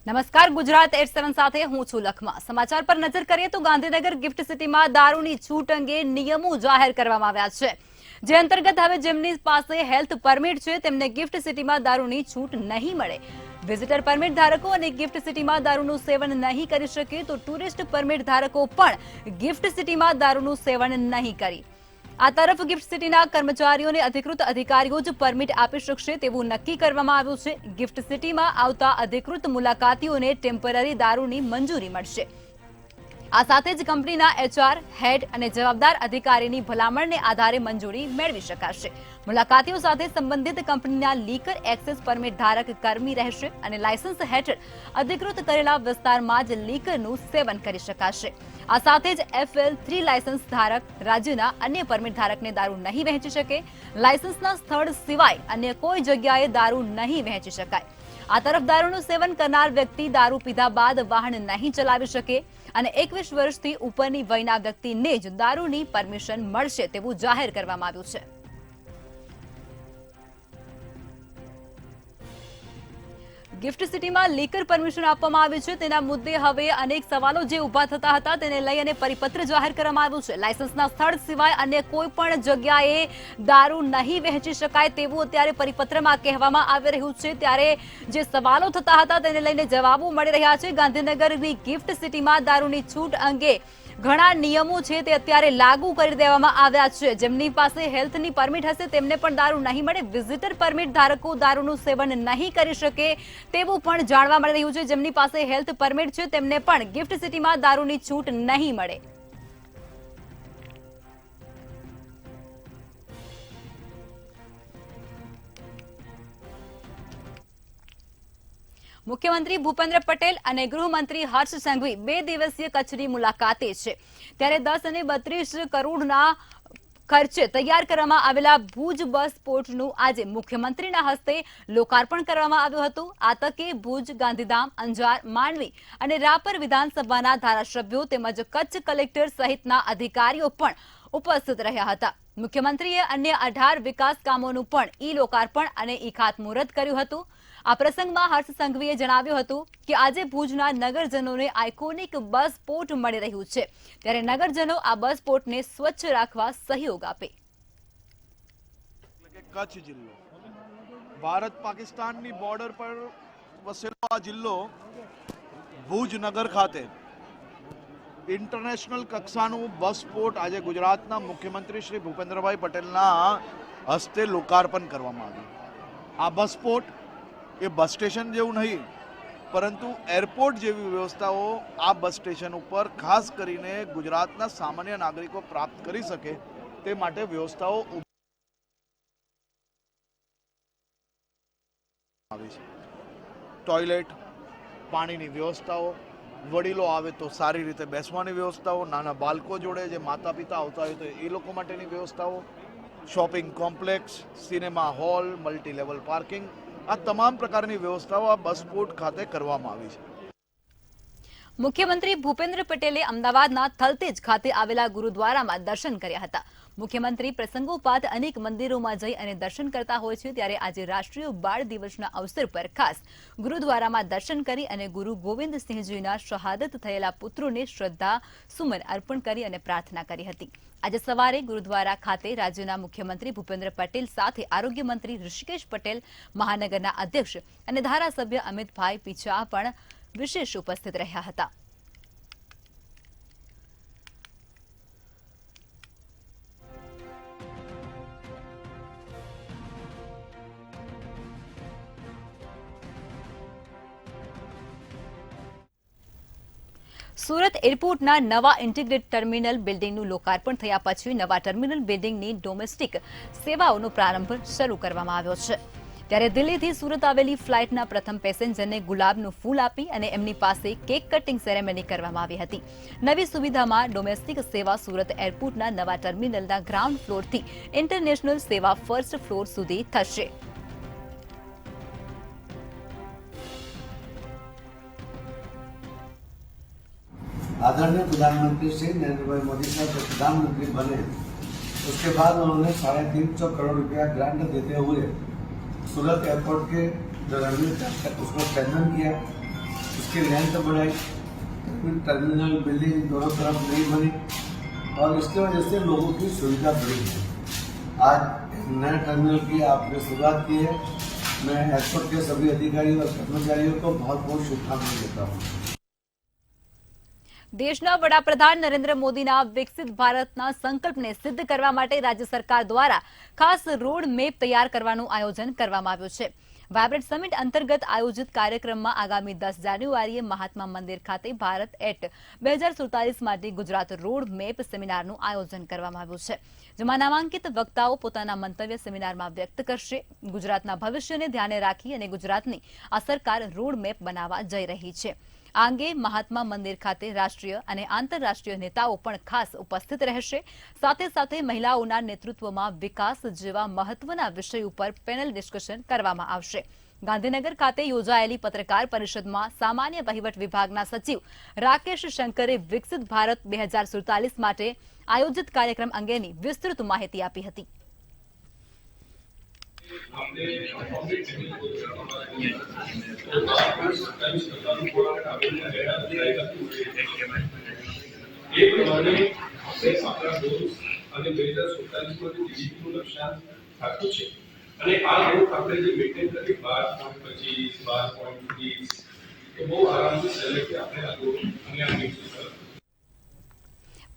નમસ્કાર, ગુજરાત 87 સાથે હું છું લખમા। સમાચાર પર નજર કરીએ તો ગાંધીનગર ગિફ્ટ સિટીમાં દારૂની છૂટ અંગે નિયમો જાહેર કરવામાં આવ્યા છે, જે અંતર્ગત હવે જેમની પાસે હેલ્થ પરમિટ છે તેમને ગિફ્ટ સિટીમાં દારૂની છૂટ નહીં મળે। વિઝિટર પરમિટ ધારકો અને ગિફ્ટ સિટીમાં દારૂનું સેવન નહીં કરી શકે તો ટુરિસ્ટ પરમિટ ધારકો પણ ગિફ્ટ સિટીમાં દારૂનું સેવન નહીં કરી। આ તરફ ગિફ્ટ સિટીના કર્મચારીઓને અધિકૃત અધિકારીઓ જ પરમિટ આપી શકશે તેવું નક્કી કરવામાં આવ્યું છે। ગિફ્ટ સિટીમાં આવતા અધિકૃત મુલાકાતીઓને ટેમ્પરરી દારૂની મંજૂરી મળશે। આ સાથે જ કંપનીના એચઆર હેડ અને જવાબદાર અધિકારીની ભલામણને આધારે મંજૂરી મેળવી શકાશે। મુલાકાતીઓ સાથે સંબંધિત કંપનીના લીકર એક્સેસ પરમિટ ધારક કર્મી રહેશે અને લાયસન્સ હેઠળ અધિકૃત કરેલા વિસ્તારમાં જ લીકરનું સેવન કરી શકાશે। આ સાથે જ FL3 લાયસન્સ ધારક રાજ્યના અન્ય પરમિટ ધારકને દારૂ નહીં વહેંચી શકે। લાયસન્સના સ્થળ સિવાય અન્ય કોઈ જગ્યાએ દારૂ નહીં વહેંચી શકાય। આ તરફ દારૂનું સેવન કરનાર વ્યક્તિ દારૂ પીધા બાદ વાહન નહીં ચલાવી શકે અને 21 વર્ષથી ઉપરની વયના વ્યક્તિને જ દારૂની પરમિશન મળશે તેવું જાહેર કરવામાં આવ્યું છે। ગિફ્ટ સિટીમાં લીકર પરમિશન આપવામાં આવ્યું છે, તેના મુદ્દે હવે અનેક સવાલો જે ઉભા થતા હતા તેને લઈ અને પરિપત્ર જાહેર કરવામાં આવ્યું છે। લાયસન્સના સ્થળ સિવાય અન્ય કોઈ પણ જગ્યાએ દારૂ નહીં વહેંચી શકાય તેવું અત્યારે પરિપત્રમાં કહેવામાં આવી રહ્યું છે। ત્યારે જે સવાલો થતા હતા તેને લઈને જવાબો મળી રહ્યા છે। ગાંધીનગરની ગિફ્ટ સિટીમાં દારૂની છૂટ અંગે ઘણા નિયમો છે તે અત્યારે લાગુ કરી દેવામાં આવ્યા છે। જેમની પાસે હેલ્થની પરમિટ હશે તેમને પણ દારૂ નહીં મળે। વિઝિટર પરમિટ ધારકો દારૂનું સેવન નહીં કરી શકે તેવું પણ જાણવા મળી રહ્યું છે। જેમની પાસે હેલ્થ પરમિટ છે તેમને પણ ગિફ્ટ સિટીમાં દારૂની છૂટ નહીં મળે। મુખ્યમંત્રી ભૂપેન્દ્ર પટેલ અને ગૃહમંત્રી હર્ષ સંઘવી 2 દિવસીય કચ્છની મુલાકાતે છે। ત્યારે 10 અને 32 કરોડના ખર્ચે તૈયાર કરવામાં આવેલા ભુજ બસ પોર્ટનું આજે મુખ્યમંત્રીના હસ્તે લોકાર્પણ કરવામાં આવ્યું હતું। આ તકે ભુજ, ગાંધીધામ, અંજાર, માંડવી અને રાપર વિધાનસભાના ધારાસભ્યો તેમજ કચ્છ કલેક્ટર સહિતના અધિકારીઓ પણ ઉપસ્થિત રહ્યા હતા। મુખ્યમંત્રીએ અન્ય 18 વિકાસ કામોનું પણ ઈ-લોકાર્પણ અને ઈ-ખાતમુહૂર્ત કર્યું હતું। આ પ્રસંગમાં હર્ષ સંઘવીએ જણાવ્યું હતું કે આજે ભુજના નગરજનોને આઇકોનિક બસ પોર્ટ મળી રહ્યું છે, ત્યારે નગરજનો આ બસ પોર્ટને સ્વચ્છ રાખવા સહયોગ આપે। કચ્છ જિલ્લો ભારત પાકિસ્તાનની બોર્ડર પર વસેલો આ જિલ્લો ભુજ નગર ખાતે ઇન્ટરનેશનલ કક્ષાનું બસ પોર્ટ આજે ગુજરાતના મુખ્યમંત્રી શ્રી ભૂપેન્દ્રભાઈ પટેલના હસ્તે લોકાર્પણ કરવામાં આવ્યું। આ બસ પોર્ટ એ બસ સ્ટેશન જેવું નહીં પરંતુ એરપોર્ટ જેવી વ્યવસ્થાઓ આ બસ સ્ટેશન ઉપર ખાસ કરીને ગુજરાતના સામાન્ય નાગરિકો પ્રાપ્ત કરી શકે તે માટે વ્યવસ્થાઓ આવી છે। ટોયલેટ, પાણીની વ્યવસ્થાઓ, વડીલો આવે તો સારી રીતે બેસવાની વ્યવસ્થાઓ, નાના બાળકો જોડે જે માતા પિતા આવતા હોય તો એ લોકો માટેની વ્યવસ્થાઓ, shopping complex, cinema hall, multi level parking, આ તમામ પ્રકારની વ્યવસ્થાઓ આ બસ પોર્ટ ખાતે કરવામાં આવી છે। મુખ્યમંત્રી ભૂપેન્દ્ર પટેલે અમદાવાદના થલતેજ ખાતે આવેલા ગુરુદ્વારામાં દર્શન કર્યા હતા। મુખ્યમંત્રી પ્રસંગોપાત અનેક મંદિરોમાં જઈ અને દર્શન કરતા હોય છે, ત્યારે આજે રાષ્ટ્રીય બાળ દિવસના અવસર પર ખાસ ગુરુદ્વારામાં દર્શન કરી અને ગુરુ ગોવિંદસિંહજીના શહાદત થયેલા પુત્રોને શ્રદ્ધા સુમન અર્પણ કરી અને પ્રાર્થના કરી હતી। આજે સવારે ગુરુદ્વારા ખાતે રાજ્યના મુખ્યમંત્રી ભૂપેન્દ્ર પટેલ સાથે આરોગ્ય મંત્રી ઋષિકેશ પટેલ, મહાનગરના અધ્યક્ષ અને ધારાસભ્ય અમિતભાઈ પીછા પણ વિશેષ ઉપસ્થિત રહ્યા હતા। સુરત એરપોર્ટના નવા ઇન્ટિગ્રેટેડ ટર્મિનલ બિલ્ડિંગનું લોકાર્પણ થયા પછી નવા ટર્મિનલ બિલ્ડિંગની ડોમેસ્ટિક સેવાઓનો પ્રારંભ શરૂ કરવામાં આવ્યો છે। ત્યારે દિલ્હીથી સુરત આવેલી ફ્લાઇટના પ્રથમ પેસેન્જરને ગુલાબનું ફૂલ આપી અને એમની પાસે કેક કટિંગ સેરેમની કરવામાં આવી હતી। નવી સુવિધામાં ડોમેસ્ટિક સેવા સુરત એરપોર્ટના નવા ટર્મિનલના ગ્રાઉન્ડ ફ્લોરથી ઇન્ટરનેશનલ સેવા ફર્સ્ટ ફ્લોર સુધી થશે। आदरणीय प्रधानमंत्री श्री नरेंद्र भाई मोदी साहब जब प्रधानमंत्री बने उसके बाद उन्होंने 350 करोड़ रुपया ग्रांट देते हुए सूरत एयरपोर्ट के जो रनवे उसको स्ट्रेंथन किया। उसकी लेंथ बढ़ाई, टर्मिनल बिल्डिंग दोनों तरफ नहीं बनी और इसकी वजह से लोगों की सुविधा बढ़ी है। आज नए टर्मिनल की आपने शुरुआत की है। मैं एयरपोर्ट के सभी अधिकारियों और कर्मचारियों को बहुत बहुत शुभकामनाएं देता हूँ। દેશના વડાપ્રધાન નરેન્દ્ર મોદીના વિકસિત ભારતના સંકલ્પને સિદ્ધ કરવા માટે રાજ્ય સરકાર દ્વારા ખાસ રોડ મેપ તૈયાર કરવાનું આયોજન કરવામાં આવ્યું છે। વાયબ્રન્ટ સમિટ અંતર્ગત આયોજિત કાર્યક્રમમાં આગામી 10 જાન્યુઆરીએ મહાત્મા મંદિર ખાતે ભારત એટ 2047 માટે ગુજરાત રોડ મેપ સેમિનારનું આયોજન કરવામાં આવ્યું છે, જેમાં નામાંકિત વક્તાઓ પોતાના મંતવ્ય સેમિનારમાં વ્યક્ત કરશે। ગુજરાતના ભવિષ્યને ધ્યાને રાખી અને ગુજરાતની આ સરકાર રોડ મેપ બનાવવા જઈ રહી છે। આ અંગે મહાત્મા મંદિર ખાતે રાષ્ટ્રીય અને આંતરરાષ્ટ્રીય નેતાઓ પણ ખાસ ઉપસ્થિત રહેશે। સાથે સાથે મહિલાઓના નેતૃત્વમાં વિકાસ જેવા મહત્વના વિષય ઉપર પેનલ ડિસ્કશન કરવામાં આવશે। ગાંધીનગર ખાતે યોજાયેલી પત્રકાર પરિષદમાં સામાન્ય વહીવટ વિભાગના સચિવ રાકેશ શંકરે વિકસિત ભારત 2047 માટે આયોજિત કાર્યક્રમ અંગેની વિસ્તૃત માહિતી આપી હતી।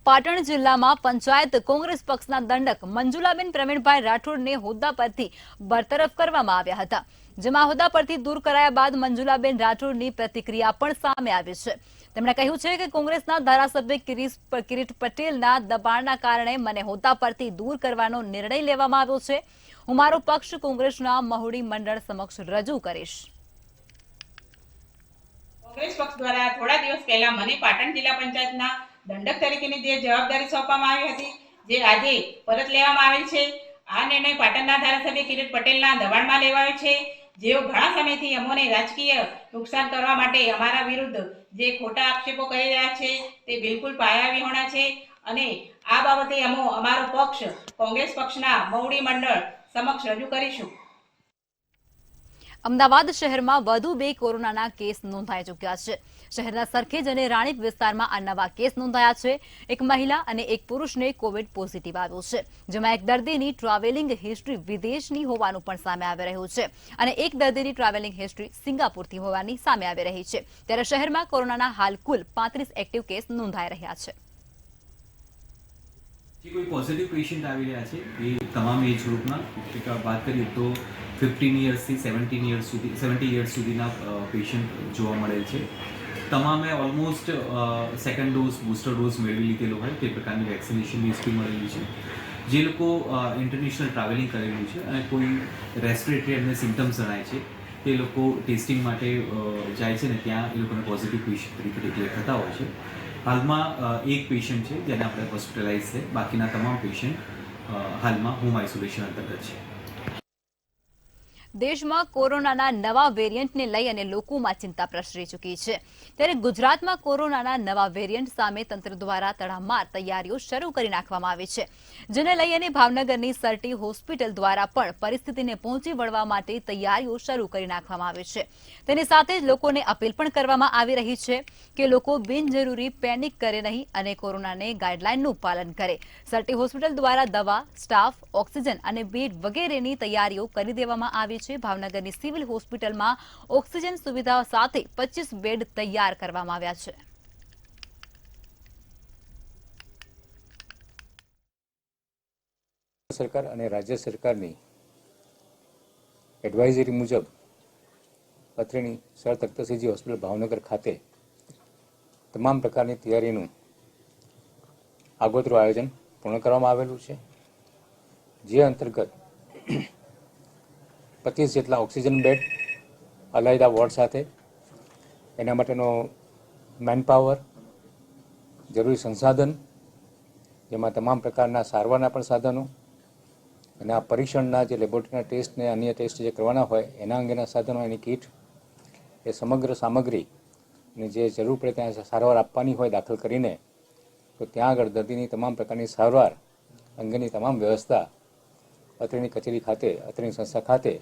પાટણ જિલ્લામાં પંચાયત કોંગ્રેસ પક્ષના દંડક મંજુલાબેન પ્રવીણભાઈ રાઠોડને હોદ્દા પરથી બરતરફ કરવામાં આવ્યા હતા, જેમાં હોદ્દા પરથી દૂર કરાયા બાદ મંજુલાબેન રાઠોડની પ્રતિક્રિયા પણ સામે આવી છે। તેમણે કહ્યું છે કે કોંગ્રેસના ધારાસભ્ય કિરીટ પટેલના દબાણના કારણે મને હોદ્દા પરથી દૂર કરવાનો નિર્ણય લેવામાં આવ્યો છે। હું મારો પક્ષ કોંગ્રેસના મહુડી મંડળ સમક્ષ રજૂ કરીશ। કોંગ્રેસ પક્ષ દ્વારા થોડા દિવસ પહેલા મને પાટણ જિલ્લા પંચાયતના દંડક તરીકેની જે જવાબદારી સોંપવામાં આવી હતી, જે આજે પરત લેવામાં આવેલ છે। આ નિર્ણય પાટણના ધારાસભ્ય કિરીટ પટેલના દબાણમાં લેવાયો છે, જેઓ ઘણા સમયથી અમોને રાજકીય નુકસાન કરવા માટે અમારા વિરુદ્ધ જે ખોટા આક્ષેપો કરી રહ્યા છે તે બિલકુલ પાયાવિહોણા છે અને આ બાબતે અમારો પક્ષ કોંગ્રેસ પક્ષના મહુડી મંડળ સમક્ષ રજૂ કરીશું। અમદાવાદ શહેરમાં વધુ 2 કોરોનાના કેસ નોંધાઈ ચૂક્યા છે। શહેરના સરખેજ અને રાણીપ વિસ્તારમાં આ નવા કેસ નોંધાયા છે। એક મહિલા અને એક પુરુષને કોવિડ પોઝિટિવ આવ્યો છે, જેમાં એક દર્દીની ટ્રાવેલિંગ હિસ્ટ્રી વિદેશની હોવાનું પણ સામે આવી રહ્યું છે અને એક દર્દીની ટ્રાવેલિંગ હિસ્ટ્રી સિંગાપુરથી હોવાની સામે આવી રહી છે। ત્યારે શહેરમાં કોરોનાના હાલ કુલ 35 એક્ટિવ કેસ નોંધાઈ રહ્યા છે। જે કોઈ પોઝિટિવ પેશન્ટ આવી રહ્યા છે એ તમામ એજ ગ્રુપના વાત કરીએ તો 15 ઇયર્સથી 70 ઇયર્સ સુધીના પેશન્ટ જોવા મળેલ છે। તમામે almost second dose booster dose મેળવી લીધેલો હોય તે પ્રકારની વેક્સિનેશનની હિસ્ટ્રી મળેલી છે। જે લોકો ઇન્ટરનેશનલ ટ્રાવેલિંગ કરેલું છે અને કોઈ રેસ્પિરેટરી એમને સિમ્ટમ્સ જણાય છે તે લોકો ટેસ્ટિંગ માટે જાય છે ને ત્યાં એ લોકોને પોઝિટિવ પેશન્ટ તરીકે ડિક્લેર થતા હોય છે। હાલમાં એક પેશન્ટ છે જેને આપણે હોસ્પિટલાઇઝ છે, બાકીના તમામ પેશન્ટ હાલમાં હોમ આઇસોલેશન અંતર્ગત છે। દેશમાં કોરોનાના નવા વેરિયન્ટને લઈ અને લોકોમાં ચિંતા પ્રસરી ચૂકી છે। ત્યારે ગુજરાતમાં કોરોનાના નવા વેરિયન્ટ સામે તંત્ર દ્વારા તડામાર તૈયારીઓ શરૂ કરી નાખવામાં આવી છે, જેને લઈ અને ભાવનગરની સરટી હોસ્પિટલ દ્વારા પણ પરિસ્થિતિને પહોંચી વળવા માટે તૈયારીઓ શરૂ કરી નાખવામાં આવી છે। તેની સાથે જ લોકોને અપીલ પણ કરવામાં આવી રહી છે કે લોકો બિનજરૂરી પેનિક કરે નહીં અને કોરોનાને ગાઈડલાઈનનું પાલન કરે। સરટી હોસ્પિટલ દ્વારા દવા, સ્ટાફ, ઓક્સિજન અને બેડ વગેરેની તૈયારીઓ કરી દેવામાં આવી છે। ભાવનગરની સિવિલ હોસ્પિટલમાં ઓક્સિજન સુવિધા સાથે 25 બેડ તૈયાર કરવામાં આવ્યા છે। સરકાર અને રાજ્ય સરકારની એડવાઇઝરી મુજબ અત્રેની સર તખ્તસિંહજી હોસ્પિટલ ભાવનગર ખાતે તમામ પ્રકારની તૈયારીનું આગોતરું આયોજન પૂર્ણ કરવામાં આવેલું છે, જે અંતર્ગત 25 જેટલા ઓક્સિજન બેડ, અલાયદા વોર્ડ સાથે એના માટેનો મેનપાવર, જરૂરી સંસાધન, જેમાં તમામ પ્રકારના સારવારના પણ સાધનો અને આ પરીક્ષણના જે લેબોરેટરીના ટેસ્ટ ને અન્ય ટેસ્ટ જે કરવાના હોય એના અંગેના સાધનો, એની કીટ, એ સમગ્ર સામગ્રી અને જે જરૂર પડે ત્યાં સારવાર આપવાની હોય દાખલ કરીને તો ત્યાં આગળ દર્દીની તમામ પ્રકારની સારવાર અંગેની તમામ વ્યવસ્થા અત્રેની કચેરી ખાતે, અત્રેની સંસ્થા ખાતે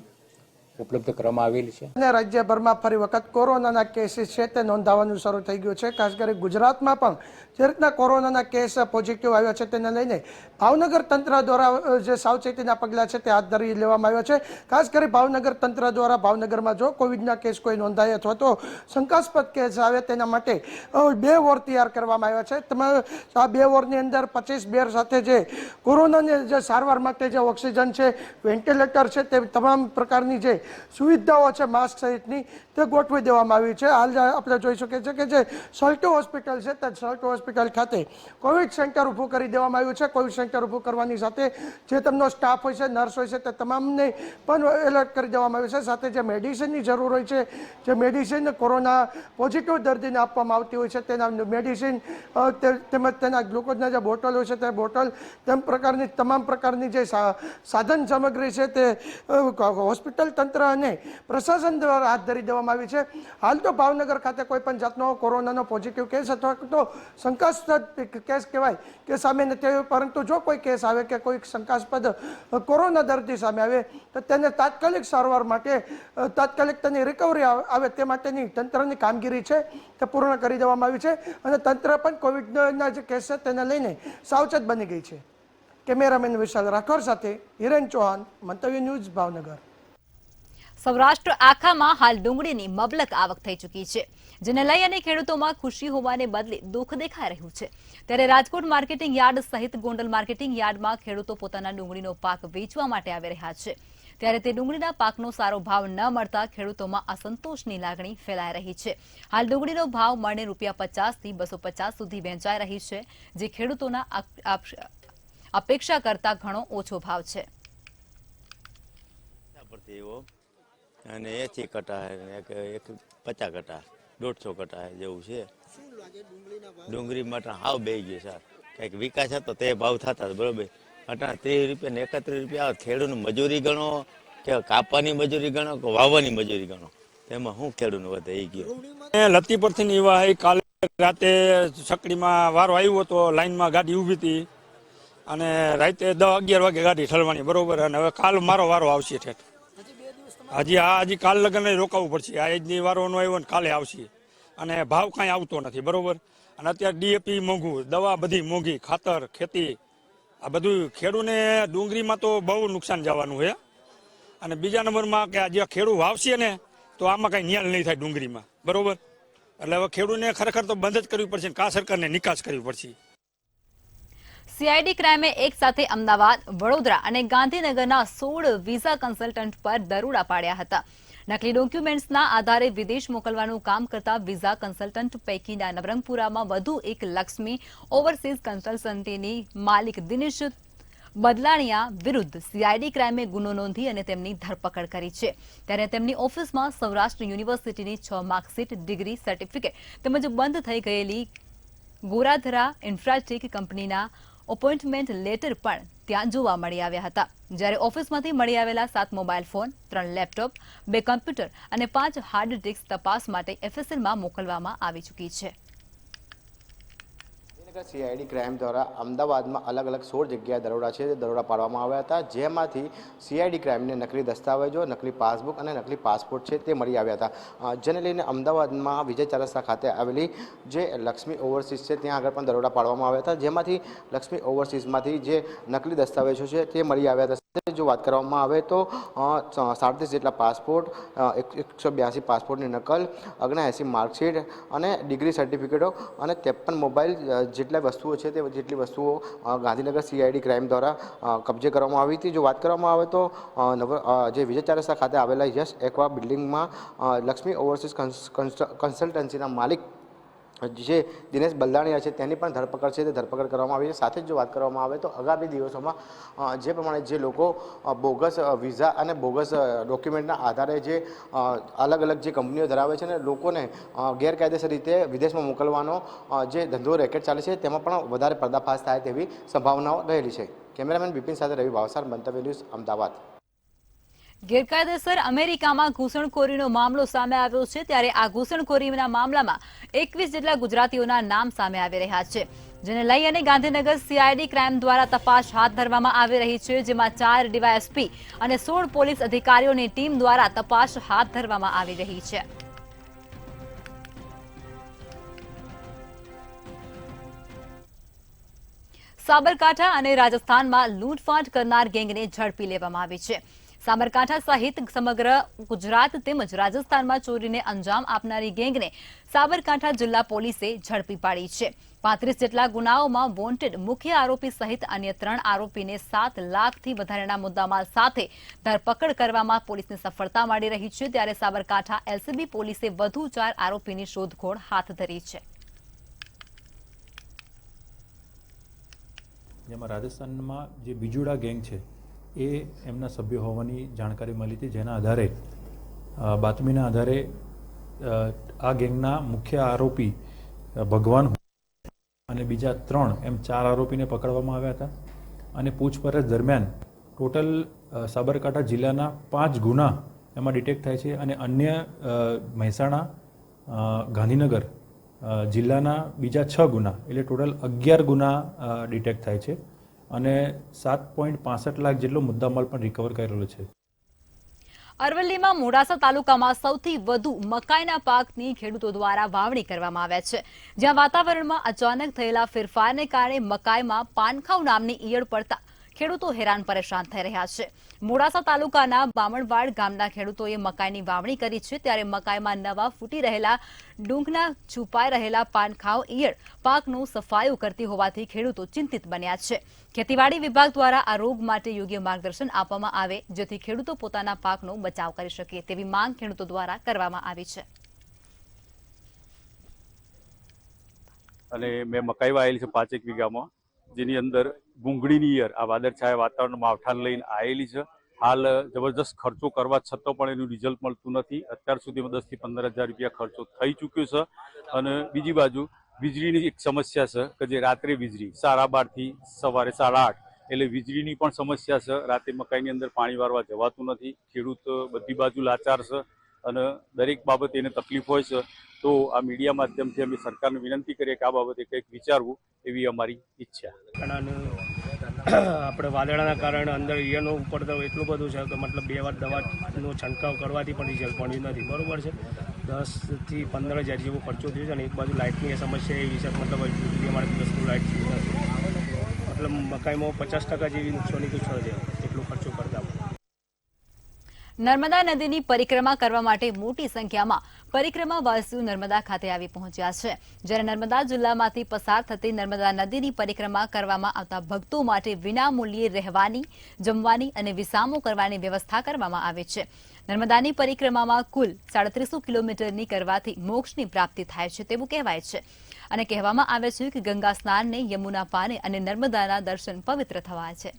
ઉપલબ્ધ કરવામાં આવેલી છે. અને રાજ્યભરમાં ફરી વખત કોરોનાના કેસીસ છે તે નોંધાવાનું શરૂ થઈ ગયું છે. ખાસ કરી ગુજરાતમાં પણ જે રીતના કોરોનાના કેસ પોઝિટિવ આવ્યા છે તેને લઈને ભાવનગર તંત્ર દ્વારા જે સાવચેતીના પગલાં છે તે હાથ ધરી લેવામાં આવ્યા છે. ખાસ કરી ભાવનગર તંત્ર દ્વારા ભાવનગરમાં જો કોવિડના કેસ કોઈ નોંધાય અથવા તો શંકાસ્પદ કેસ આવે તેના માટે 2 વોર્ડ તૈયાર કરવામાં આવ્યા છે. તમારે આ 2 વોર્ડની અંદર 25 બેડ સાથે જે કોરોનાની જે સારવાર માટે જે ઓક્સિજન છે, વેન્ટિલેટર છે, તે તમામ પ્રકારની જે સુવિધાઓ છે માસ્ક સહિતની તે ગોઠવી દેવામાં આવી છે. હાલ આપણે જોઈ શકીએ છીએ કે જે સલ્ટો હોસ્પિટલ છે તે સલ્ટો હોસ્પિટલ ખાતે કોવિડ સેન્ટર ઊભું કરી દેવામાં આવ્યું છે. કોવિડ સેન્ટર ઊભું કરવાની સાથે જે તેમનો સ્ટાફ હોય છે, નર્સ હોય છે, તે તમામને પણ એલર્ટ કરી દેવામાં આવ્યું છે. સાથે જે મેડિસિનની જરૂર હોય છે, જે મેડિસિન કોરોના પોઝિટિવ દર્દીને આપવામાં આવતી હોય છે તેના મેડિસિન તેમજ તેના ગ્લુકોઝના જે બોટલ હોય છે તે બોટલ તેમ પ્રકારની તમામ પ્રકારની જે સાધન સામગ્રી છે તે હોસ્પિટલ તંત્ર અને પ્રશાસન દ્વારા હાથ ધરી દેવામાં આવી છે. હાલ તો ભાવનગર ખાતે કોઈ પણ જાતનો કોરોનાનો પોઝિટિવ કેસ અથવા તો શંકાસ્પદ કેસ કહેવાય કે સામે નથી આવ્યો, પરંતુ જો કોઈ કેસ આવે કે કોઈ શંકાસ્પદ કોરોના દર્દી સામે આવે તો તેને તાત્કાલિક સારવાર માટે તાત્કાલિક તેની રિકવરી આવે તે માટેની તંત્રની કામગીરી છે તે પૂર્ણ કરી દેવામાં આવી છે. અને તંત્ર પણ કોવિડના જે કેસ છે તેને લઈને સાવચેત બની ગઈ છે. કેમેરામેન વિશાલ રાઠોડ સાથે હિરેન ચૌહાણ, મંતવ્ય ન્યૂઝ, ભાવનગર. સૌરાષ્ટ્ર આખામાં હાલ ડુંગળીની મબલક આવક થઈ ચૂકી છે, જેને લઈ અને ખેડૂતોમાં ખુશી હોવાને બદલે દુઃખ દેખાઈ રહ્યું છે. ત્યારે રાજકોટ માર્કેટિંગ યાર્ડ સહિત ગોંડલ માર્કેટિંગ યાર્ડમાં ખેડૂતો પોતાના ડુંગળીનો પાક વેચવા માટે આવી રહ્યા છે. ત્યારે તે ડુંગળીના પાકનો સારો ભાવ ન મળતા ખેડૂતોમાં અસંતોષની લાગણી ફેલાઈ રહી છે. હાલ ડુંગળીનો ભાવ મણે ₹50 થી ₹250 સુધી વેચાઈ રહી છે, જે ખેડૂતોના અપેક્ષા કરતા ઘણો ઓછો ભાવ છે. અને 80 કટા એક 50 કટા 150 કટા જેવું છે. ડુંગળી માટે હાવ બે ગયું સર, કંઈક વિકાસ હતો તે ભાવ થતા બરોબર. અટા 30 રૂપિયા ને 31 રૂપિયા ખેડૂતનું મજૂરી ગણો કે કાપવાની મજૂરી ગણો કે વાવવાની મજૂરી ગણો, તેમાં શું ખેડૂતનું વધે એ ગયો. લતી પરથી એવા કાલે રાતે સકડીમાં વારો આવ્યો હતો, લાઈનમાં ગાડી ઊભી હતી અને રાતે 10-11 વાગે ગાડી ઠલવાની બરોબર. અને હવે કાલ મારો વારો આવશે ઠેઠ. હજી કાલ લગન રોકાવું પડશે. આ એજની વારો નો આવ્યો ને કાલે આવશે. અને ભાવ કાંઈ આવતો નથી બરોબર. અને અત્યારે ડીએપી મોંઘું, દવા બધી મોંઘી, ખાતર, ખેતી આ બધું ખેડૂને ડુંગળીમાં તો બહુ નુકસાન જવાનું છે. અને બીજા નંબરમાં કે જે ખેડૂત વાવશે ને તો આમાં કાંઈ ન્યાલ નહીં થાય ડુંગળીમાં બરોબર. એટલે હવે ખેડૂતને ખરેખર તો બંધ જ કરવી પડશે, કા સરકારને નિકાસ કરવી પડશે. સીઆઈડી ક્રાઇમે એક સાથે અમદાવાદ, વડોદરા અને ગાંધીનગરના 16 વિઝા કન્સલ્ટન્ટ પર દરોડા પાડ્યા હતા. નકલી ડોક્યુમેન્ટ્સના આધારે વિદેશ મોકલવાનું કામ કરતા વિઝા કન્સલ્ટન્ટ પૈકીના નવરંગપુરામાં વધુ એક લક્ષ્મી ઓવરસીઝ કન્સલ્ટન્સીની માલિક દિનેશ બદલાણીયા વિરુદ્ધ સીઆઈડી ક્રાઇમે ગુનો નોંધી અને તેમની ધરપકડ કરી છે. ત્યારે તેમની ઓફિસમાં સૌરાષ્ટ્ર યુનિવર્સિટીની 6 માર્કશીટ, ડિગ્રી, સર્ટિફિકેટ તેમજ બંધ થઈ ગયેલી ગોરાધરા ઇન્ફ્રાટેક કંપનીના અપોઇન્ટમેન્ટ લેટર પણ ત્યાં જોવા મળી આવ્યા હતા. જ્યારે ઓફિસમાંથી મળી આવેલા 7 મોબાઈલ ફોન, 3 લેપટોપ, 2 કમ્પ્યુટર અને 5 હાર્ડ ડિસ્ક તપાસ માટે એફએસએલમાં મોકલવામાં આવી ચૂકી છે. સીઆઈડી ક્રાઇમ દ્વારા અમદાવાદમાં અલગ અલગ 16 જગ્યાએ દરોડા છે, દરોડા પાડવામાં આવ્યા હતા, જેમાંથી સીઆઈડી ક્રાઇમને નકલી દસ્તાવેજો, નકલી પાસબુક અને નકલી પાસપોર્ટ છે તે મળી આવ્યા હતા. જેને લઈને અમદાવાદમાં વિજય ચાર રસ્તા ખાતે આવેલી જે લક્ષ્મી ઓવરસીઝ છે ત્યાં આગળ પણ દરોડા પાડવામાં આવ્યા હતા, જેમાંથી લક્ષ્મી ઓવરસીઝમાંથી જે નકલી દસ્તાવેજો છે તે મળી આવ્યા હતા. જો વાત કરવામાં આવે તો 37 જેટલા પાસપોર્ટ, 182 પાસપોર્ટની નકલ, 79 માર્કશીટ અને ડિગ્રી સર્ટિફિકેટો અને 53 મોબાઈલ જેટલા વસ્તુઓ છે તે જેટલી વસ્તુઓ ગાંધીનગર સીઆઈડી ક્રાઇમ દ્વારા કબજે કરવામાં આવી હતી. જો વાત કરવામાં આવે તો જે વિજય ચાર રસ્તા ખાતે આવેલા યશ એક્વા બિલ્ડિંગમાં લક્ષ્મી ઓવરસીઝ કન્સલ્ટન્સીના માલિક જે દિનેશ બલદાણીયા છે તેની પણ ધરપકડ છે તે ધરપકડ કરવામાં આવી છે. સાથે જ જો વાત કરવામાં આવે તો આગામી દિવસોમાં જે પ્રમાણે જે લોકો બોગસ વિઝા અને બોગસ ડોક્યુમેન્ટના આધારે જે અલગ અલગ જે કંપનીઓ ધરાવે છે ને લોકોને ગેરકાયદેસર રીતે વિદેશમાં મોકલવાનો જે ધંધો રેકેટ ચાલે છે તેમાં પણ વધારે પર્દાફાશ થાય તેવી સંભાવનાઓ રહેલી છે. કેમેરામેન બિપિન સાથે રવિ ભાવસાર, મંતવ્ય ન્યૂઝ, અમદાવાદ. ગેરકાયદેસર અમેરિકામાં ઘૂસણખોરીનો મામલો સામે આવ્યો છે, ત્યારે આ ઘૂસણખોરીના મામલામાં 21 જેટલા ગુજરાતીઓના નામ સામે આવી રહ્યા છે, જેને લઈ અને ગાંધીનગર સીઆઈડી ક્રાઇમ દ્વારા તપાસ હાથ ધરવામાં આવી રહી છે, જેમાં 4 ડીવાયએસપી અને 16 પોલીસ અધિકારીઓની ટીમ દ્વારા તપાસ હાથ ધરવામાં આવી રહી છે. સાબરકાંઠા અને રાજસ્થાનમાં લૂંટફાટ કરનાર ગેંગને ઝડપી લેવામાં આવી છે. સાબરકાંઠા સહિત સમગ્ર ગુજરાત તેમજ રાજસ્થાનમાં ચોરીને અંજામ આપનારી ગેંગને સાબરકાંઠા જિલ્લા પોલીસે ઝડપી પાડી છે. 35 જેટલા ગુનાઓમાં વોન્ટેડ મુખ્ય આરોપી સહિત અન્ય 3 આરોપીને 7 લાખથી વધારેના મુદ્દામાલ સાથે ધરપકડ કરવામાં પોલીસને સફળતા મળી રહી છે, ત્યારે સાબરકાંઠા એલસીબી પોલીસે વધુ 4 આરોપીની શોધખોળ હાથ ધરી છે. જેમાં રાજસ્થાનમાં જે બીજુડા ગેંગ છે એ એમના સભ્યો હોવાની જાણકારી મળી હતી, જેના આધારે બાતમીના આધારે આ ગેંગના મુખ્ય આરોપી ભગવાન અને બીજા 3 એમ 4 આરોપીને પકડવામાં આવ્યા હતા અને પૂછપરછ દરમિયાન ટોટલ સાબરકાંઠા જિલ્લાના 5 ગુના એમાં ડિટેક્ટ થાય છે અને અન્ય મહેસાણા, ગાંધીનગર જિલ્લાના બીજા 6 ગુના એટલે ટોટલ 11 ગુના ડિટેક્ટ થાય છે અને 7.65 લાખ જેટલો મુદ્દામાલ પણ રિકવર કરેલો છે. અરવલ્લીમાં મોડાસા તાલુકામાં સૌથી વધુ મકાઈના પાકની ખેડૂતો દ્વારા વાવણી કરવામાં આવ્યા છે, જ્યાં વાતાવરણમાં અચાનક થયેલા ફેરફારને કારણે મકાઈમાં પાનખાવ નામની ઈયળ પડતા ખેડૂતો હેરાન પરેશાન થઈ રહ્યા છે. મોડાસા તાલુકાના બામણવાડ ગામના ખેડૂતોએ મકાઈની વાવણી કરી છે, ત્યારે મકાઈમાં નવા ફૂટી રહેલા ડુંગના છુપાઈ રહેલા પાનખાવ ઈયળ પાકનું સફાયું કરતી હોવાથી ખેડૂતો ચિંતિત બન્યા છે. ખેતીવાડી વિભાગ દ્વારા આ રોગ માટે યોગ્ય માર્ગદર્શન આપવામાં આવે, જેથી ખેડૂતો પોતાના પાકનો બચાવ કરી શકે તેવી માંગ ખેડૂતો દ્વારા કરવામાં આવી છે. અને મેં મકાઈ વાયેલી છે 5 વીઘામાં, જેની અંદર ભૂંગળીની ઈયર આ વાદળછાયા વાતાવરણમાં માવઠાને લઈને આવેલી છે. હાલ જબરદસ્ત ખર્ચો કરવા છતાં પણ એનું રિઝલ્ટ મળતું નથી. અત્યાર સુધીમાં 10 થી 15 હજાર રૂપિયા ખર્ચો થઈ ચૂક્યો છે. અને બીજી બાજુ વીજળીની એક સમસ્યા છે કે જે રાત્રે વીજળી 12:30 થી સવારે 8:30 એટલે વીજળીની પણ સમસ્યા છે. રાતે મકાઈની અંદર પાણી વારવા જવાતું નથી. ખેડૂત બધી બાજુ લાચાર છે અને દરેક બાબતે એને તકલીફ હોય છે. તો આ મીડિયા માધ્યમથી અમે સરકારને વિનંતી કરીએ કે આ બાબતે કંઈક વિચારવું એવી અમારી ઈચ્છા. આપણે વાદળાના કારણે અંદર ઈયળનો ઉપડતો એટલું બધું છે કે મતલબ 2 વાર દવાનો છંટકાવ કરવાથી પણ રિઝલ્ટ મળ્યું નથી. બરાબર છે, 10 થી 15 હજાર જેવો ખર્ચો થયો છે અને એક બાજુ લાઇટની સમસ્યા એવી છે, મતલબ અમારે દિવસનું લાઇટ મતલબ મકાઈમાં 50% જેવી નુકસાની તો છે એટલો ખર્ચો કરતા. નર્મદા નદીની પરિક્રમા કરવા માટે મોટી સંખ્યામાં પરિક્રમાવાસીઓ નર્મદા ખાતે આવી પહોંચ્યા છે, જ્યારે નર્મદા જિલ્લામાંથી પસાર થતી નર્મદા નદીની પરિક્રમા કરવામાં આવતા ભક્તો માટે વિનામૂલ્યે રહેવાની, જમવાની અને વિસામો કરવાની વ્યવસ્થા કરવામાં આવી છે. નર્મદાની પરિક્રમામાં કુલ 350 કિલોમીટરની કરવાથી મોક્ષની પ્રાપ્તિ થાય છે તેવું કહેવાય છે અને કહેવામાં આવે છે કે ગંગા સ્નાનને, યમુના પાને અને નર્મદાના દર્શન પવિત્ર થવા છે.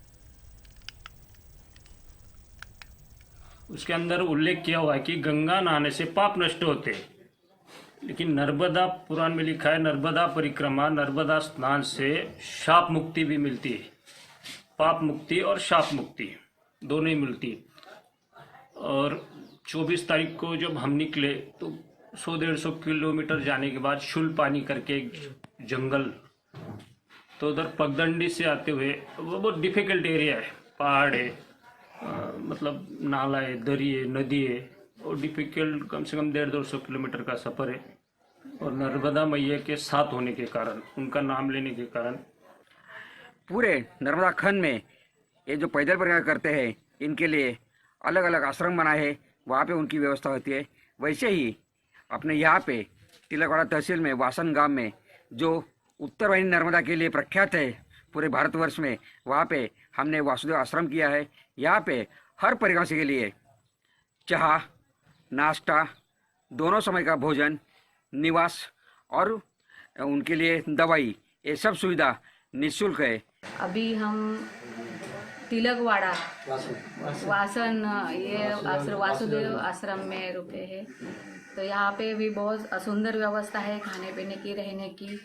उसके अंदर उल्लेख किया हुआ है कि गंगा नहाने से पाप नष्ट होते, लेकिन नर्मदा पुराण में लिखा है नर्मदा परिक्रमा, नर्मदा स्नान से शाप मुक्ति भी मिलती है. पाप मुक्ति और शाप मुक्ति दोनों ही मिलती है. और 24 तारीख को जब हम निकले तो 100-150 किलोमीटर जाने के बाद शूलपानी करके एक जंगल, तो उधर पगडंडी से आते हुए वो बहुत डिफिकल्ट एरिया है, पहाड़ है, मतलब नाला है, दरी है, नदी है और डिफिकल्ट कम से कम 150-200 किलोमीटर का सफ़र है. और नर्मदा मैया के साथ होने के कारण, उनका नाम लेने के कारण पूरे नर्मदा खंड में ये जो पैदल परिक्रमा करते हैं इनके लिए अलग अलग आश्रम बनाए हैं, वहाँ पे उनकी व्यवस्था होती है. वैसे ही अपने यहाँ पे तिलकवाड़ा तहसील में वासन गांव में जो उत्तरवाहिनी नर्मदा के लिए प्रख्यात है पूरे भारतवर्ष में, वहाँ पे हमने वासुदेव आश्रम किया है. यहाँ पे हर परिक्रमा के लिए चाह, नाश्ता, दोनों समय का भोजन, निवास और उनके लिए दवाई, ये सब सुविधा निःशुल्क है. अभी हम तिलकवाड़ा वासन ये वासुदेव आश्रम में रुके हैं, तो यहाँ पे भी बहुत सुंदर व्यवस्था है, खाने पीने की, रहने की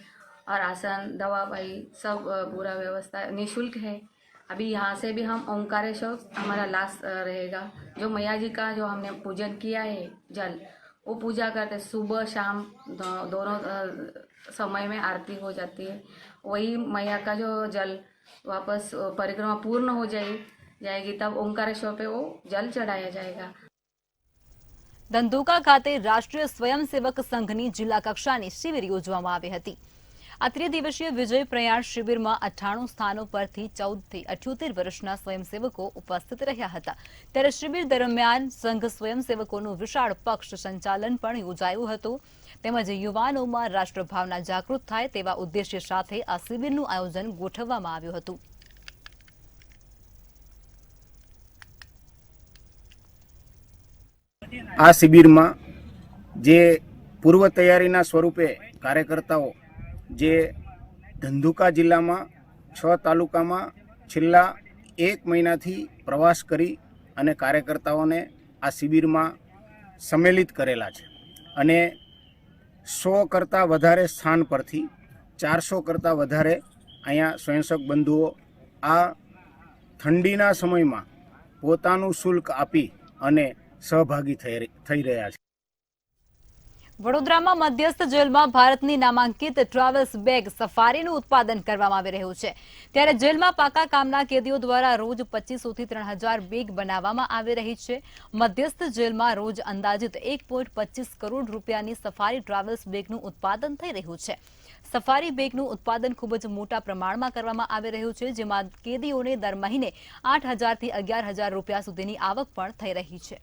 और आसन, दवा भाई सब पूरा व्यवस्था निःशुल्क है. अभी यहाँ से भी हम ओंकारेश्वर हमारा लास्ट रहेगा। जो मैया जी का जो हमने पूजन किया है जल, वो पूजा करते सुबह शाम दोनों समय में आरती हो जाती है। वही मैया का जो जल वापस परिक्रमा पूर्ण हो जाएगी तब ओंकारेश्वर पे वो जल चढ़ाया जाएगा। ધંધુકા ખાતે રાષ્ટ્રીય સ્વયંસેવક સંઘની જિલ્લા કક્ષાની શિબિર યોજવામાં આવી હતી। આ ત્રિદિવસીય વિજય પ્રયાણ શિબિરમાં 98 સ્થાનો પરથી 14 થી 78 વર્ષના સ્વયંસેવકો ઉપસ્થિત રહ્યા હતા। ત્યારે શિબિર દરમિયાન સંઘ સ્વયંસેવકોનું વિશાળ પક્ષ સંચાલન પણ યોજાયું હતું તેમજ યુવાનોમાં રાષ્ટ્રભાવના જાગૃત થાય તેવા ઉદ્દેશ્ય સાથે આ શિબિરનું આયોજન ગોઠવવામાં આવ્યું હતું। આ શિબિરમાં જે પૂર્વ તૈયારીના સ્વરૂપે કાર્યકર્તાઓ જે ધંધુકા જિલ્લામાં 6 તાલુકામાં છેલ્લા 1 મહિનાથી પ્રવાસ કરી અને કાર્યકર્તાઓને આ શિબિરમાં સંમેલિત કરેલા છે અને 100 કરતાં વધારે સ્થાન પરથી 400 કરતાં વધારે અહીંયા સ્વયંસેવક બંધુઓ આ ઠંડીના સમયમાં પોતાનું શુલ્ક આપી અને સહભાગી થઈ રહ્યા છે। વડોદરામાં મધ્યસ્થ જેલમાં ભારતની નામાંકિત ટ્રાવેલ્સ બેગ સફારીનું ઉત્પાદન કરવામાં આવી રહ્યું છે। ત્યારે જેલમાં પાકા કામના કેદીઓ દ્વારા રોજ 2500 થી 3000 બેગ બનાવવામાં આવી રહી છે। મધ્યસ્થ જેલમાં રોજ અંદાજિત 1.25 કરોડ રૂપિયાની સફારી ટ્રાવેલ્સ બેગનું ઉત્પાદન થઈ રહ્યું છે। સફારી બેગનું ઉત્પાદન ખૂબ જ મોટા પ્રમાણમાં કરવામાં આવી રહ્યું છે, જેમાં કેદીઓને દર મહિને 8000 થી 11000 રૂપિયા સુધીની આવક પણ થઈ રહી છે।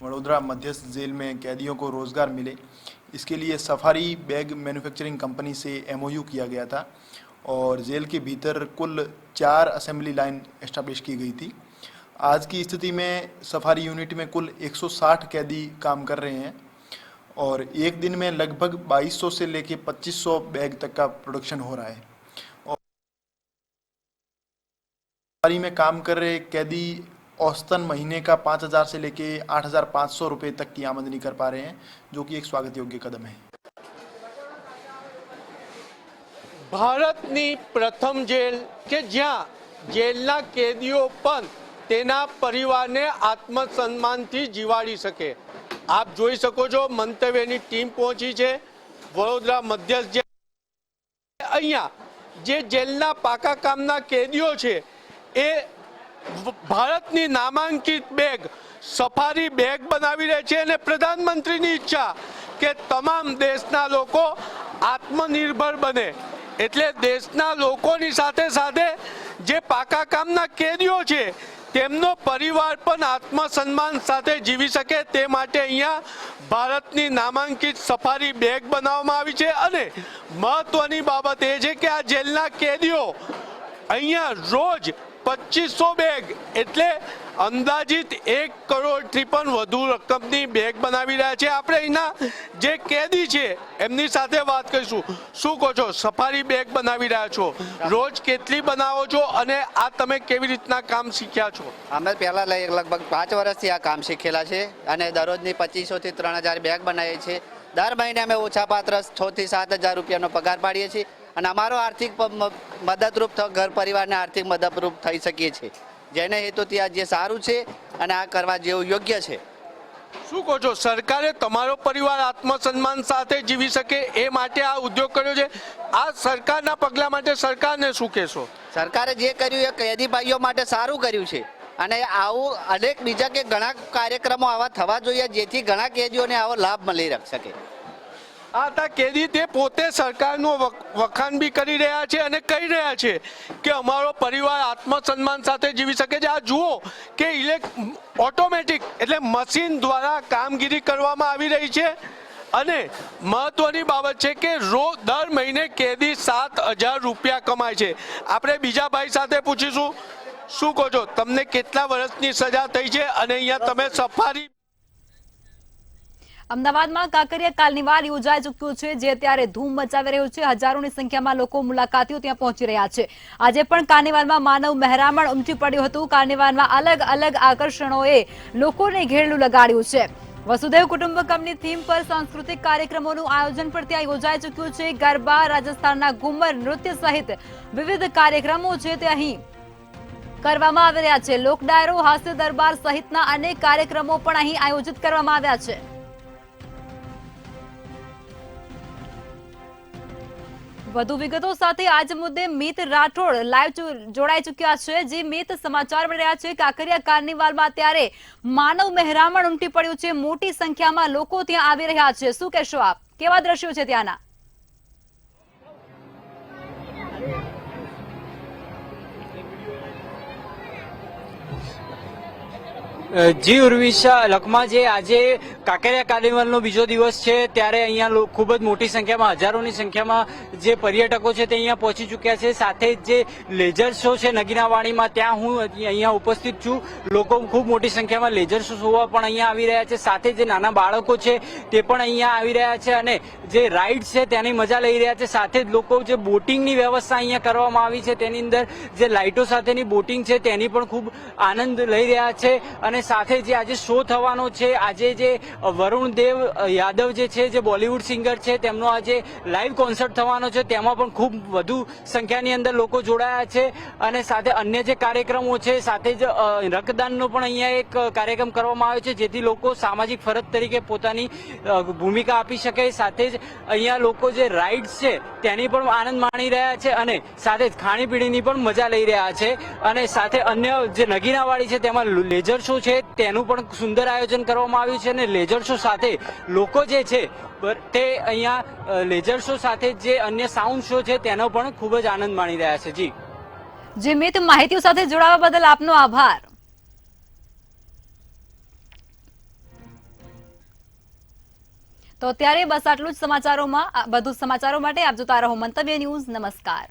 वडोदरा मध्यस्थ जेल में कैदियों को रोज़गार मिले, इसके लिए सफारी बैग मैन्युफैक्चरिंग कंपनी से MOU किया गया था और जेल के भीतर कुल 4 असेंबली लाइन एस्टेब्लिश की गई थी। आज की स्थिति में सफारी यूनिट में कुल 160 कैदी काम कर रहे हैं और एक दिन में लगभग 2200 से लेके 2500 बैग तक का प्रोडक्शन हो रहा है। और सफारी में काम कर रहे कैदी औसतन महीने का 5000 से लेके 8500 रुपये तक की आमदनी कर पा रहे हैं, जो कि एक स्वागत योग्य कदम है। ભારતની પ્રથમ જેલ કે જ્યાં જેલના કેદીઓ પણ તેના પરિવારને આત્મસન્માનથી જીવાડી શકે। આપ જોઈ શકો છો મંતવ્યની ટીમ પહોંચી છે વડોદરા મધ્યસ્થ જેલ। અહીંયા જે જેલના પાકા કામના કેદીઓ છે એ ભારતની નામાંકિત બેગ સફારી બેગ બનાવી રહે છે અને પ્રધાનમંત્રીની ઈચ્છા કે તમામ દેશના લોકો આત્મનિર્ભર બને, એટલે દેશના લોકોની સાથે સાથે જે પાકા કામના કેદીઓ છે તેમનો પરિવાર પણ આત્મસન્માન સાથે જીવી શકે તે માટે અહીંયા ભારતની નામાંકિત સફારી બેગ બનાવવામાં આવી છે। અને મહત્વની બાબત એ છે કે આ જેલના કેદીઓ અહીંયા રોજ 2500 બેગ એટલે અંદાજિત 1 કરોડથી પણ વધુ રકમની બેગ બનાવી રહ્યા છે। આપણે અહીંના જે કેદી છે એમની સાથે વાત કરીશું। શું કહો છો, સફારી બેગ બનાવી રહ્યા છો, રોજ કેટલી બનાવો છો અને આ તમે કેવી રીતના કામ શીખ્યા છો? અમે પહેલા લગભગ 5 વર્ષથી આ કામ શીખેલા છે અને દરરોજની 2500 થી 3000 બેગ બનાવીએ છીએ। દર મહિને અમે ઓછાપાત્ર 6 થી 7000 રૂપિયાનો પગાર પાડીએ છીએ અને અમારો આર્થિક મદદરૂપ ઘર પરિવારને આર્થિક મદદરૂપ થઈ શકીએ છીએ, જેને હેતુથી આ જે સારું છે અને આ કરવા જેવું યોગ્ય છે। શું કહો છો, સરકારે તમારો પરિવાર આત્મસન્માન સાથે જીવી શકે એ માટે આ ઉદ્યોગ કર્યો છે, આ સરકારના પગલા માટે સરકારને શું કહેશો? સરકારે જે કર્યું એ કેદી ભાઈઓ માટે સારું કર્યું છે અને આવું અનેક બીજા કે ઘણા કાર્યક્રમો આવા થવા જોઈએ જેથી ઘણા કેદીઓને આવો લાભ મળી શકે। આ હતા કેદી, તે પોતે સરકારનું વખાણ બી કરી રહ્યા છે અને કહી રહ્યા છે કે અમારો પરિવાર આત્મસન્માન સાથે જીવી શકે છે। આ જુઓ કે ઓટોમેટિક એટલે મશીન દ્વારા કામગીરી કરવામાં આવી રહી છે અને મહત્વની બાબત છે કે દર મહિને કેદી 7000 રૂપિયા કમાય છે। આપણે બીજા ભાઈ સાથે પૂછીશું, શું કહો છો, તમને કેટલા વર્ષની સજા થઈ છે અને અહીંયા તમે સફારી? અમદાવાદમાં કાંકરિયા કાર્નિવાલ યોજાઈ ચૂક્યો છે, જે અત્યારે ધૂમ મચાવી રહ્યો છે। હજારોની સંખ્યામાં લોકો મુલાકાતીઓ ત્યાં પહોંચી રહ્યા છે। આજે પણ કાર્નિવાલમાં માનવ મહેરામણ ઉમટી પડ્યું હતું। કાર્નિવાલમાં અલગ અલગ આકર્ષણોએ લોકોને ઘેરલું લગાડ્યું છે। વસુદેવ કુટુંબકમની થીમ પર સાંસ્કૃતિક કાર્યક્રમોનું આયોજન પણ ત્યાં યોજાઈ ચૂક્યું છે. ગરબા, રાજસ્થાનના ઘુમર નૃત્ય સહિત વિવિધ કાર્યક્રમો છે તે અહીં કરવામાં આવી રહ્યા છે. લોક ડાયરો, હાસ્ય દરબાર સહિતના અનેક કાર્યક્રમો પણ અહીં આયોજિત કરવામાં આવ્યા છે. વધુ વિગતો સાથે આજ મુદ્દે મિત રાઠોડ લાઈવ જોડાઈ ચૂક્યા છે. જે મિત સમાચાર મળી રહ્યા છે કાંકરિયા કાર્નિવાલમાં અત્યારે માનવ મહેરામણ ઉમટી પડ્યું છે. મોટી સંખ્યામાં લોકો ત્યાં આવી રહ્યા છે. શું કહેશો આપ? કેવા દ્રશ્યો છે ત્યાંના? જી ઉર્વિશા, લખમાં જે આજે કાંકરિયા કાર્નિવલનો બીજો દિવસ છે ત્યારે અહીંયા ખૂબ જ મોટી સંખ્યામાં, હજારોની સંખ્યામાં જે પર્યટકો છે તે અહીંયા પહોંચી ચૂક્યા છે. સાથે જ જે લેઝર શો છે નગીનાવાણીમાં, ત્યાં હું અહીંયા ઉપસ્થિત છું. લોકો ખૂબ મોટી સંખ્યામાં લેઝર શો જોવા પણ અહીંયા આવી રહ્યા છે. સાથે જે નાના બાળકો છે તે પણ અહીંયા આવી રહ્યા છે અને જે રાઇડ છે તેની મજા લઈ રહ્યા છે. સાથે જ લોકો જે બોટિંગની વ્યવસ્થા અહીંયા કરવામાં આવી છે તેની અંદર જે લાઇટો સાથેની બોટિંગ છે તેની પણ ખૂબ આનંદ લઈ રહ્યા છે. અને સાથે જે આજે શો થવાનો છે, આજે જે વરુણ દેવ યાદવ જે છે, જે બોલિવૂડ સિંગર છે, તેમનો આજે લાઈવ કોન્સર્ટ થવાનો છે. તેમાં પણ ખૂબ વધુ સંખ્યાની અંદર લોકો જોડાયા છે. અને સાથે અન્ય જે કાર્યક્રમો છે, સાથે જ રક્તદાનનો પણ અહીંયા એક કાર્યક્રમ કરવામાં આવ્યો છે જેથી લોકો સામાજિક ફરજ તરીકે પોતાની ભૂમિકા આપી શકે. સાથે જ અહીંયા લોકો જે રાઇડ્સ છે તેની પણ આનંદ માણી રહ્યા છે અને સાથે જ ખાણીપીણીની પણ મજા લઈ રહ્યા છે. અને સાથે અન્ય જે નગીનાવાડી છે તેમાં લેઝર શો છે તેનું પણ સુંદર આયોજન કરવામાં આવ્યું છે. અને લેઝર શો સાથે લોકો જે છે તે અહીંયા લેઝર શો સાથે જે અન્ય સાઉન્ડ શો છે તેનો પણ ખૂબ જ આનંદ માણી રહ્યા છે. જી જે મિત, માહિતીઓ સાથે જોડાવા બદલ આપનો આભાર. તો અત્યારે બસ આટલું જ સમાચારોમાં. વધુ સમાચારો માટે આપ જોતા રહો મંતવ્ય ન્યૂઝ. નમસ્કાર.